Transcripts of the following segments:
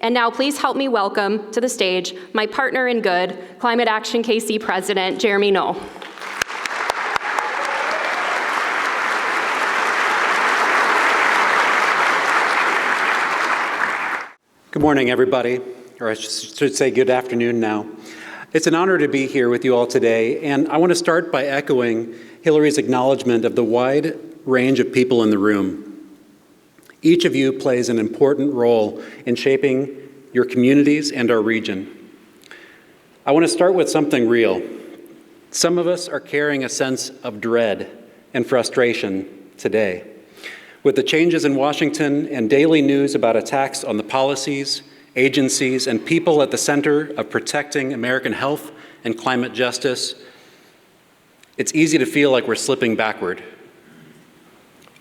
And now please help me welcome to the stage my partner in good, Climate Action KC President, Jeremy Knoll. Good morning, everybody, or I should say good afternoon now. It's an honor to be here with you all today, and I want to start by echoing Hillary's acknowledgement of the wide range of people in the room. Each of you plays an important role in shaping your communities and our region. I want to start with something real. Some of us are carrying a sense of dread and frustration today. With the changes in Washington and daily news about attacks on the policies, agencies, and people at the center of protecting American health and climate justice, it's easy to feel like we're slipping backward,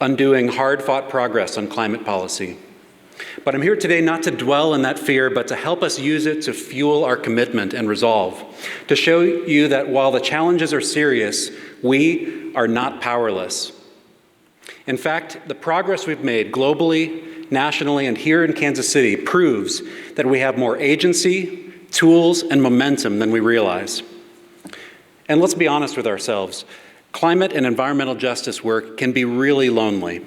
undoing hard-fought progress on climate policy. But I'm here today not to dwell in that fear, but to help us use it to fuel our commitment and resolve, to show you that while the challenges are serious, we are not powerless. In fact, the progress we've made globally, nationally, and here in Kansas City proves that we have more agency, tools, and momentum than we realize. And let's be honest with ourselves. Climate and environmental justice work can be really lonely.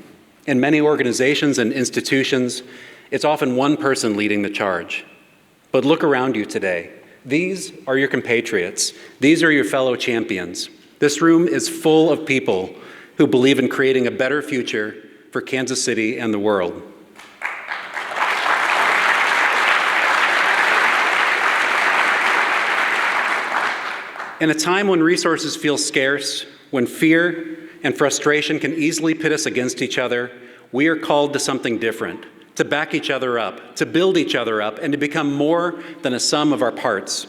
In many organizations and institutions, it's often one person leading the charge. But look around you today. These are your compatriots. These are your fellow champions. This room is full of people who believe in creating a better future for Kansas City and the world. In a time when resources feel scarce, when fear and frustration can easily pit us against each other, we are called to something different, to back each other up, to build each other up, and to become more than a sum of our parts.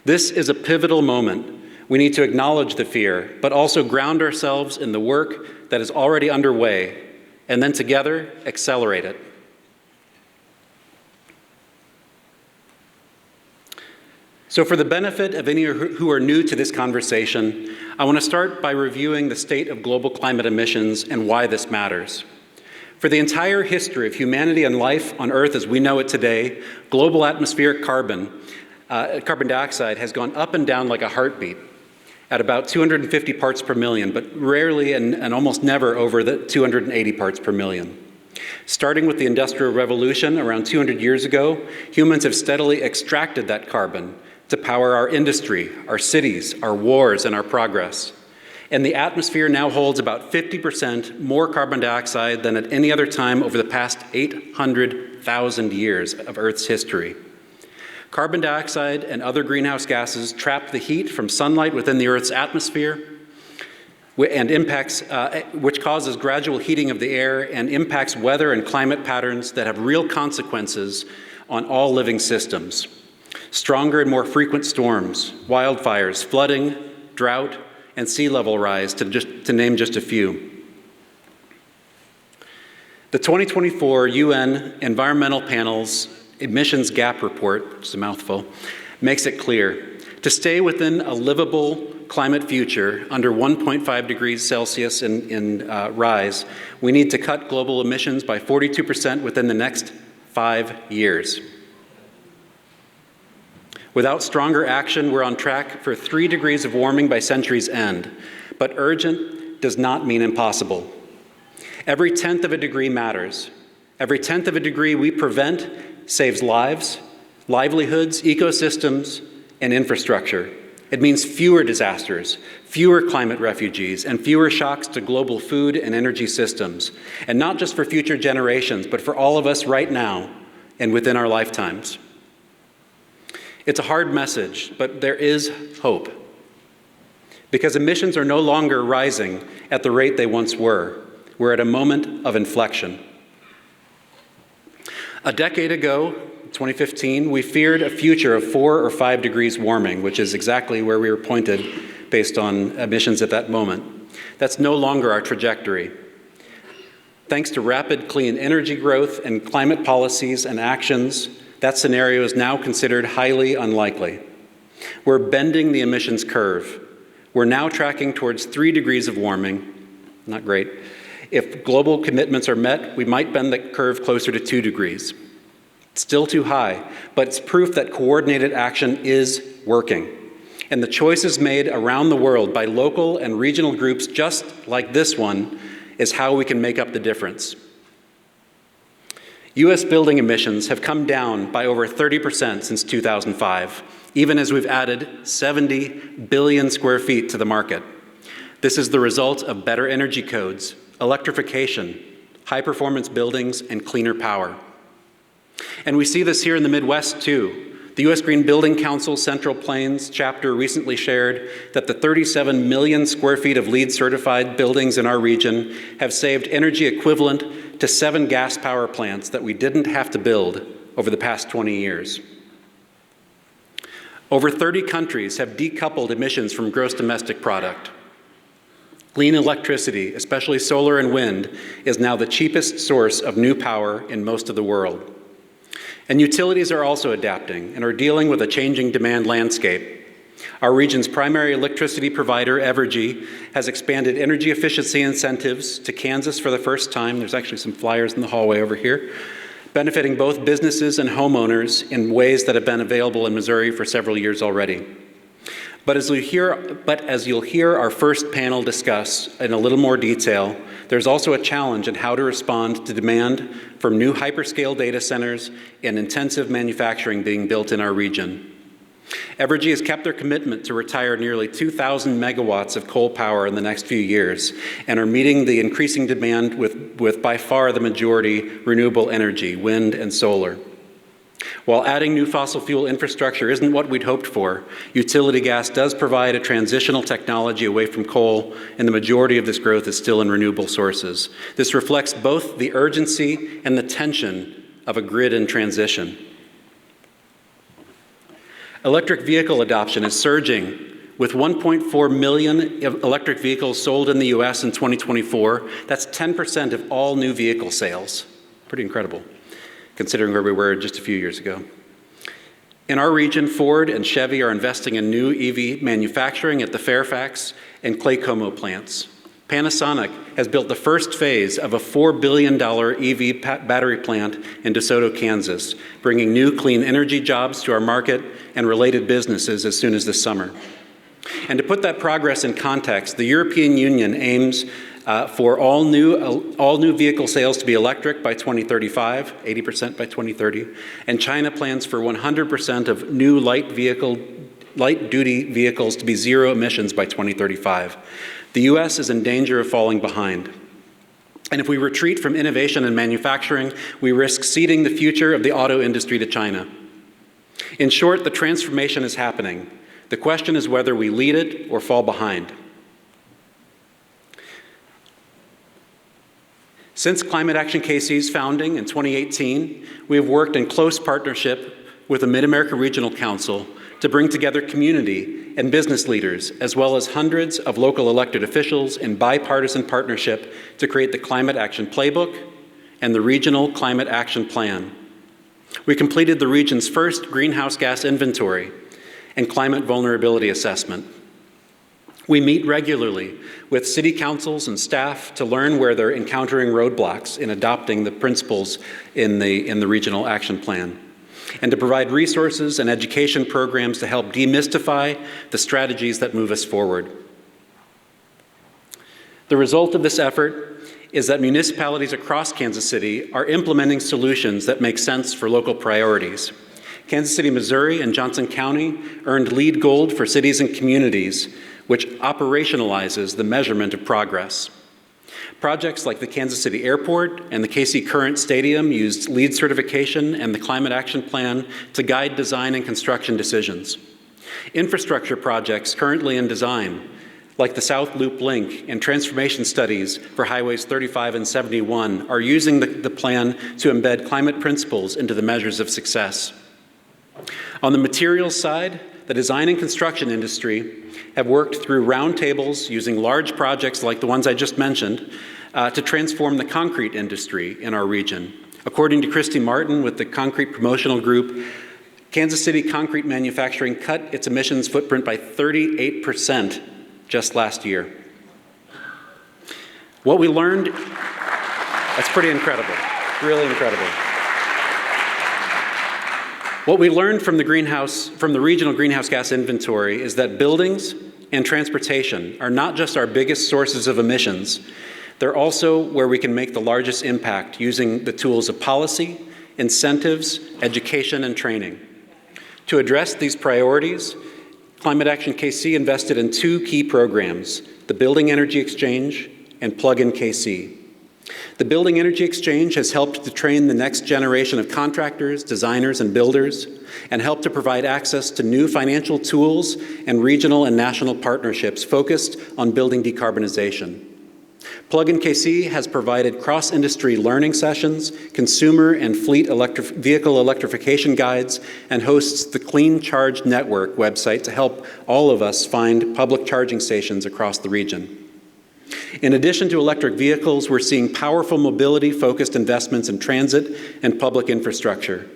This is a pivotal moment. We need to acknowledge the fear, but also ground ourselves in the work that is already underway, and then together accelerate it. So for the benefit of any who are new to this conversation, I want to start by reviewing the state of global climate emissions and why this matters. For the entire history of humanity and life on Earth as we know it today, global atmospheric carbon dioxide has gone up and down like a heartbeat at about 250 parts per million, but rarely and almost never over the 280 parts per million. Starting with the Industrial Revolution around 200 years ago, humans have steadily extracted that carbon to power our industry, our cities, our wars, and our progress. And the atmosphere now holds about 50% more carbon dioxide than at any other time over the past 800,000 years of Earth's history. Carbon dioxide and other greenhouse gases trap the heat from sunlight within the Earth's atmosphere and impacts, which causes gradual heating of the air and impacts weather and climate patterns that have real consequences on all living systems. Stronger and more frequent storms, wildfires, flooding, drought, and sea level rise, to name just a few. The 2024 UN Environmental Panel's Emissions Gap Report, which is a mouthful, makes it clear. To stay within a livable climate future under 1.5 degrees Celsius in rise, we need to cut global emissions by 42% within the next 5 years. Without stronger action, we're on track for 3 degrees of warming by century's end. But urgent does not mean impossible. Every tenth of a degree matters. Every tenth of a degree we prevent saves lives, livelihoods, ecosystems, and infrastructure. It means fewer disasters, fewer climate refugees, and fewer shocks to global food and energy systems. And not just for future generations, but for all of us right now and within our lifetimes. It's a hard message, but there is hope. Because emissions are no longer rising at the rate they once were. We're at a moment of inflection. A decade ago, 2015, we feared a future of 4 or 5 degrees warming, which is exactly where we were pointed based on emissions at that moment. That's no longer our trajectory. Thanks to rapid clean energy growth and climate policies and actions, that scenario is now considered highly unlikely. We're bending the emissions curve. We're now tracking towards 3 degrees of warming. Not great. If global commitments are met, we might bend the curve closer to 2 degrees. It's still too high, but it's proof that coordinated action is working. And the choices made around the world by local and regional groups just like this one is how we can make up the difference. U.S. building emissions have come down by over 30% since 2005, even as we've added 70 billion square feet to the market. This is the result of better energy codes, electrification, high-performance buildings, and cleaner power. And we see this here in the Midwest, too. The U.S. Green Building Council Central Plains chapter recently shared that the 37 million square feet of LEED-certified buildings in our region have saved energy equivalent to 7 gas power plants that we didn't have to build over the past 20 years. Over 30 countries have decoupled emissions from gross domestic product. Clean electricity, especially solar and wind, is now the cheapest source of new power in most of the world. And utilities are also adapting and are dealing with a changing demand landscape. Our region's primary electricity provider, Evergy, has expanded energy efficiency incentives to Kansas for the first time. There's actually some flyers in the hallway over here, benefiting both businesses and homeowners in ways that have been available in Missouri for several years already. But as you'll hear our first panel discuss in a little more detail, there's also a challenge in how to respond to demand from new hyperscale data centers and intensive manufacturing being built in our region. Evergy has kept their commitment to retire nearly 2,000 megawatts of coal power in the next few years and are meeting the increasing demand with by far the majority renewable energy, wind and solar. While adding new fossil fuel infrastructure isn't what we'd hoped for, utility gas does provide a transitional technology away from coal, and the majority of this growth is still in renewable sources. This reflects both the urgency and the tension of a grid in transition. Electric vehicle adoption is surging, with 1.4 million electric vehicles sold in the U.S. in 2024. That's 10% of all new vehicle sales. Pretty incredible, considering where we were just a few years ago. In our region, Ford and Chevy are investing in new EV manufacturing at the Fairfax and Claycomo plants. Panasonic has built the first phase of a $4 billion EV battery plant in DeSoto, Kansas, bringing new clean energy jobs to our market and related businesses as soon as this summer. And to put that progress in context, the European Union aims for all new vehicle sales to be electric by 2035, 80% by 2030, and China plans for 100% of new light-duty vehicles to be zero emissions by 2035. The U.S. is in danger of falling behind. And if we retreat from innovation and manufacturing, we risk ceding the future of the auto industry to China. In short, the transformation is happening. The question is whether we lead it or fall behind. Since Climate Action KC's founding in 2018, we have worked in close partnership with the Mid-America Regional Council to bring together community and business leaders, as well as hundreds of local elected officials in bipartisan partnership to create the Climate Action Playbook and the Regional Climate Action Plan. We completed the region's first greenhouse gas inventory and climate vulnerability assessment. We meet regularly with city councils and staff to learn where they're encountering roadblocks in adopting the principles in the Regional Action Plan, and to provide resources and education programs to help demystify the strategies that move us forward. The result of this effort is that municipalities across Kansas City are implementing solutions that make sense for local priorities. Kansas City, Missouri, and Johnson County earned LEED Gold for cities and communities, which operationalizes the measurement of progress. Projects like the Kansas City Airport and the KC Current Stadium used LEED certification and the Climate Action Plan to guide design and construction decisions. Infrastructure projects currently in design, like the South Loop Link and transformation studies for Highways 35 and 71, are using the plan to embed climate principles into the measures of success. On the materials side, the design and construction industry have worked through roundtables using large projects like the ones I just mentioned to transform the concrete industry in our region. According to Christy Martin with the Concrete Promotional Group, Kansas City concrete manufacturing cut its emissions footprint by 38% just last year. What we learned, that's pretty incredible, really incredible. What we learned from the regional greenhouse gas inventory is that buildings and transportation are not just our biggest sources of emissions, they're also where we can make the largest impact using the tools of policy, incentives, education, and training. To address these priorities, Climate Action KC invested in two key programs, the Building Energy Exchange and Plug-in KC. The Building Energy Exchange has helped to train the next generation of contractors, designers, and builders, and helped to provide access to new financial tools and regional and national partnerships focused on building decarbonization. Plug-in KC has provided cross-industry learning sessions, consumer and fleet vehicle electrification guides, and hosts the Clean Charge Network website to help all of us find public charging stations across the region. In addition to electric vehicles, we're seeing powerful mobility-focused investments in transit and public infrastructure.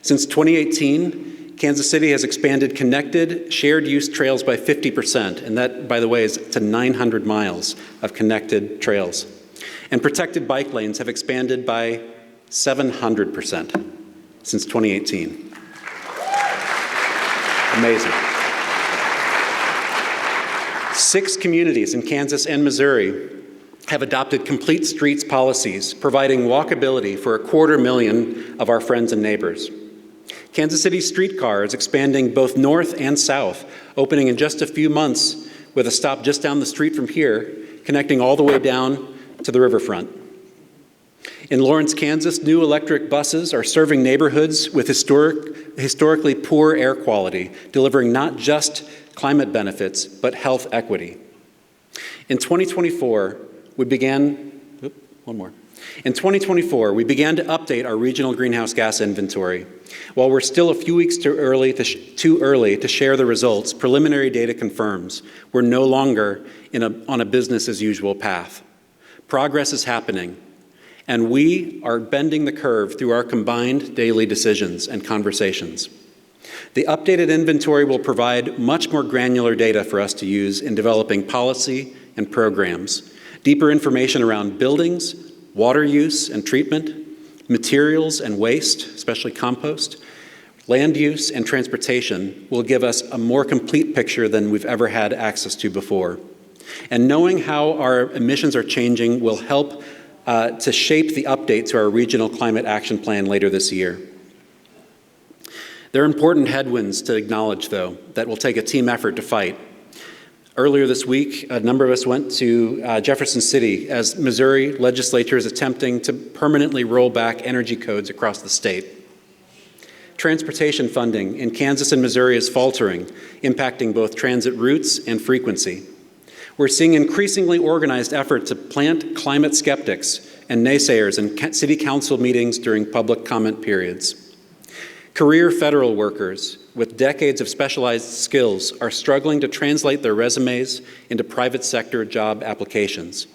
Since 2018, Kansas City has expanded connected, shared-use trails by 50%, and that, by the way, is to 900 miles of connected trails. And protected bike lanes have expanded by 700% since 2018. Amazing. 6 communities in Kansas and Missouri have adopted complete streets policies, providing walkability for 250,000 of our friends and neighbors. Kansas City streetcar is expanding both north and south, opening in just a few months with a stop just down the street from here, connecting all the way down to the riverfront. In Lawrence, Kansas, new electric buses are serving neighborhoods with historically poor air quality, delivering not just climate benefits, but health equity. In 2024, we began to update our regional greenhouse gas inventory. While we're still a few weeks too early to share the results, preliminary data confirms we're no longer on a business as usual path. Progress is happening, and we are bending the curve through our combined daily decisions and conversations. The updated inventory will provide much more granular data for us to use in developing policy and programs, deeper information around buildings, water use and treatment, materials and waste, especially compost, land use and transportation will give us a more complete picture than we've ever had access to before. And knowing how our emissions are changing will help to shape the update to our regional climate action plan later this year. There are important headwinds to acknowledge, though, that will take a team effort to fight. Earlier this week, a number of us went to Jefferson City as Missouri legislature is attempting to permanently roll back energy codes across the state. Transportation funding in Kansas and Missouri is faltering, impacting both transit routes and frequency. We're seeing increasingly organized efforts to plant climate skeptics and naysayers in city council meetings during public comment periods. Career federal workers with decades of specialized skills are struggling to translate their resumes into private sector job applications.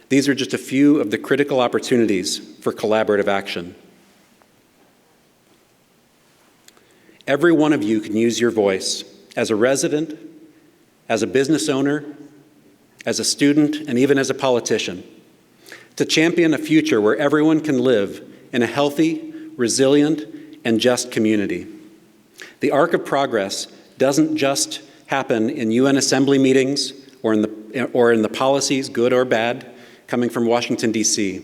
These are just a few of the critical opportunities for collaborative action. Every one of you can use your voice as a resident, as a business owner, as a student, and even as a politician, to champion a future where everyone can live in a healthy, resilient, and just community. The arc of progress doesn't just happen in UN Assembly meetings or in the policies, good or bad, coming from Washington, D.C.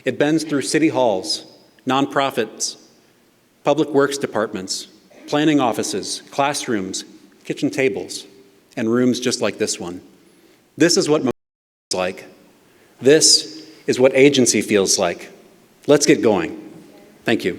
It bends through city halls, nonprofits, public works departments, planning offices, classrooms, kitchen tables, and rooms just like this one. This is what mobility feels like. This is what agency feels like. Let's get going. Thank you.